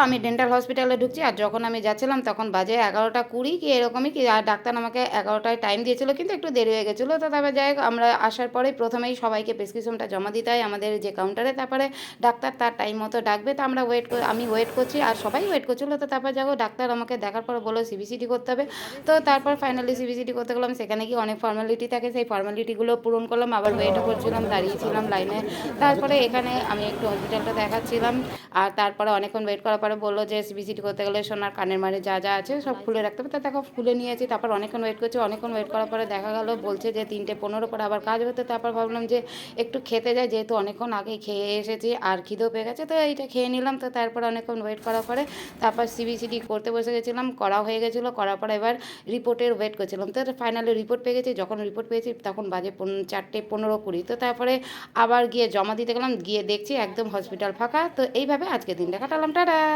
আমি ডেন্টাল হসপিটালে ঢুকছি, আর যখন আমি যাচ্ছিলাম তখন বাজে 11:20 কি এরকমই কি, আর ডাক্তার আমাকে 11টায় টাইম দিয়েছিল, কিন্তু একটু দেরি হয়ে গেছিলো। তো তারপর যাই হোক, আমরা আসার পরেই প্রথমেই সবাইকে প্রেসক্রিপশনটা জমা দিতে হয় আমাদের যে কাউন্টারে, তারপরে ডাক্তার তার টাইম মতো ডাকবে। তো আমরা আমি ওয়েট করছি, আর সবাই ওয়েট করছিলো। তো তারপর যাবো, ডাক্তার আমাকে দেখার পর বললো সিবিসিটি করতে হবে। তো তারপর ফাইনালি সিবিসিটি করতে গেলাম। সেখানে গিয়ে অনেক ফর্মালিটি থাকে, সেই ফর্মালিটিগুলো পূরণ করলাম, আবার ওয়েটও করছিলাম, দাঁড়িয়েছিলাম লাইনে। তারপরে এখানে আমি একটু হসপিটালটা দেখাচ্ছিলাম। আর তারপরে অনেকক্ষণ ওয়েট করার পরে বললো যে ভিজিট করতে গেলে সোনার কানের মারে যা যা আছে সব খুলে রাখতে হবে। তো দেখো খুলে নিয়েছি। তারপর অনেকক্ষণ ওয়েট করছি, অনেকক্ষণ ওয়েট করার পরে দেখা গেল বলছে যে 3:15 করে আবার কাজ হবে। তো তারপর ভাবলাম যে একটু খেতে যাই, যেহেতু অনেকক্ষণ আগে খেয়ে এসেছি আর খিদেও পেয়ে গেছে, তো এইটা খেয়ে নিলাম। তো তারপর অনেকক্ষণ ওয়েট করার পরে তারপর সিবিসিটি করতে বসে গেছিলাম, করা হয়ে গেছিলো। করার পরে এবার রিপোর্টের ওয়েট করছিলাম। তো ফাইনালি রিপোর্ট পেয়ে গেছি। যখন রিপোর্ট পেয়েছি তখন বাজে 4:15-20। তো তারপরে আবার গিয়ে জমা দিতে গেলাম, গিয়ে দেখছি একদম হসপিটাল ফাঁকা। তো এইভাবে আজকে দিনটা কাটালাম। টাটা।